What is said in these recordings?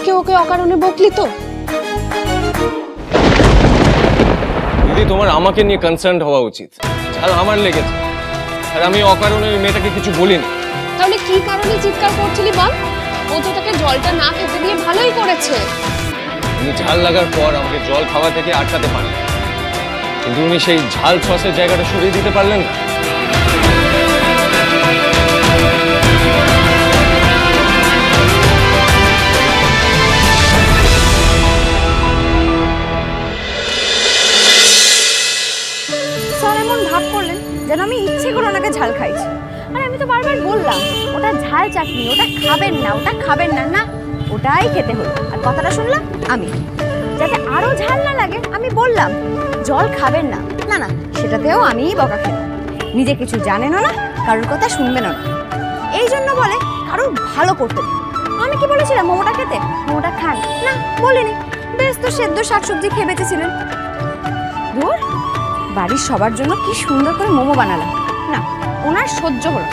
আজকে ওকে অকারণে বকলি তো? দিদি, তোমার আমাকে নিয়ে কনসার্ন হওয়া উচিত। ঝাল আমার লেগেছে, আর আমি অকারণে ওই মেয়েটাকে কিছু বলিনি। তাহলে কি কারণে চিৎকার করছিলি বল? ও তো তোকে জলটা না খেতে দিয়ে ভালোই করেছে। উনি ঝাল লাগার পর আমাকে জল খাওয়া থেকে আটকাতে পারেন, কিন্তু উনি সেই ঝাল সসের জায়গাটা সরিয়ে দিতে পারলেন না। স্যার এমন ভাব করলেন যেন আমি ইচ্ছে করে ওনাকে ঝাল খাইছি। আর আমি তো বারবার বললাম ওটা ঝাল চাটনি, ওটা খাবেন না, ওটা খাবেন না। না, ওটাই খেতে হলো। আর কথাটা শুনলাম আমি, যাতে আরো ঝাল না লাগে আমি বললাম জল খাবেন না। না না, সেটাতেও আমিই বকা খেলাম। নিজে কিছু জানেনও না, কারোর কথা শুনবেনও না, এই জন্য বলে কারোর ভালো করতে দিন। আমি কি বলেছিলাম মোমোটা খেতে? মোমোটা খান না বলিনি। বেশ, তো সেদ্ধ শাকসবজি খেয়ে বেঁচেছিলেন। ধুর, বাড়ির সবার জন্য কি সুন্দর করে মোমো বানালাম, না ওনার সহ্য হলো।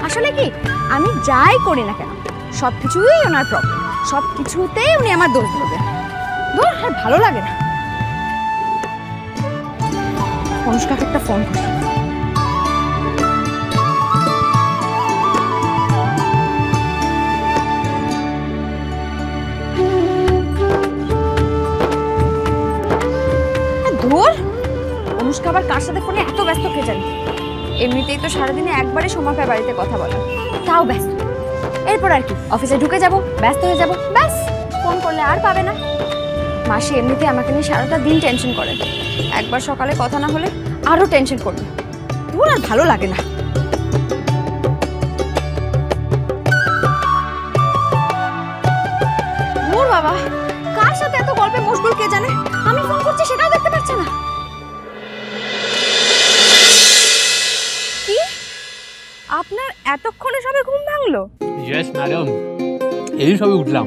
আসলে কি, আমি যাই করি না কেন সব কিছুই ওনার প্রবলেম, সব কিছুতেই উনি আমার দোষ ধরবেন। ধুর, আর ভালো লাগে না। অনুষ্কাকে একটা ফোন করি। ধুর, অনুষ্কা আবার কার সাথে ফোনে এত ব্যস্ত কে জানি। এমনিতেই তো সারাদিনে একবারে সময় পায় বাড়িতে কথা বলা, তাও ব্যস্ত। এরপর আর কি, অফিসে ঢুকে যাব, ব্যস্ত হয়ে যাব, ব্যাস। ফোন করলে আর পাবে না। মাসি এমনিতে আমাকে নিয়ে সারাটা দিন টেনশন করে, একবার সকালে কথা না হলে আরো টেনশন করবে। ধুর, আর ভালো লাগে না। ধুর বাবা, কার সাথে এত গল্পে মশগুল কে জানে। আমি ফোন করছি সেটাও দেখতে পাচ্ছে না। কি, আপনার এতক্ষণে সবে ঘুম ভাঙলো? ইয়েস ম্যাডাম, এই সবে উঠলাম।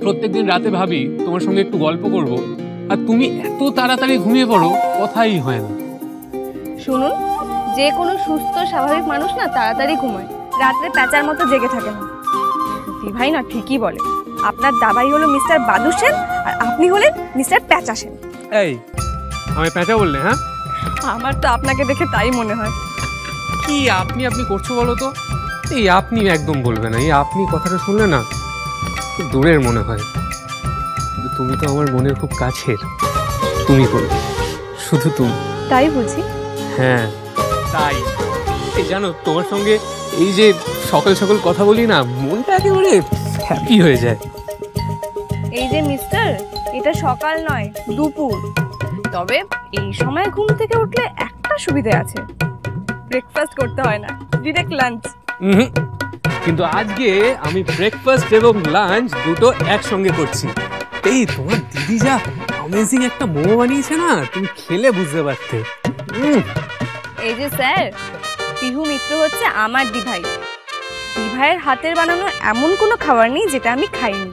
প্রত্যেকদিন রাতে ভাবি তোমার সঙ্গে একটু গল্প করব, আর তুমি এত তাড়াতাড়ি ঘুমিয়ে পড়ো, কথাই হয় না। শুনুন, যে কোনো সুস্থ স্বাভাবিক মানুষ না তাড়াতাড়ি ঘুমায়, রাত্রে প্যাঁচার মতো জেগে থাকে না। ভাই না ঠিকই বলে, আপনার দাবাই হলো মিস্টার বাদু সেন, আর আপনি হলেন মিস্টার প্যাঁচা সেন। এই, আমায় প্যাঁচা বললে? হ্যাঁ, আমার তো আপনাকে দেখে তাই মনে হয়। কি আপনি আপনি করছো বলো তো? এই আপনি একদম বলবে না, এই আপনি কথাটা শুনলে না খুব দূরের মনে হয়। কিন্তু তুমি তো আমার মনের খুব কাছের। তুমি বলবে, শুধু তুমি। তাই বুঝি? হ্যাঁ তাই। এই জানো, তোমার সঙ্গে এই যে সকাল সকাল কথা বলি না, মনটা একেবারে হ্যাপি হয়ে যায়। এই যে মিস্টার, এটা সকাল নয়, দুপুর। তবে এই সময় ঘুম থেকে উঠলে একটা সুবিধা আছে, ব্রেকফাস্ট করতে হয় না, ডিরেক্ট লাঞ্চ। কিন্তু আজকে আমি ব্রেকফাস্ট এবং লাঞ্চ দুটো একসঙ্গে করছি। এই তোমার দিদি যা অ্যামেজিং একটা মোমো বানিয়েছে না, তুমি খেলে বুঝতে পারতে। এই যে স্যার, পিহু মিত্র হচ্ছে আমার দিভাই। দিভাইয়ের হাতের বানানো এমন কোনো খাবার নেই যেটা আমি খাইনি।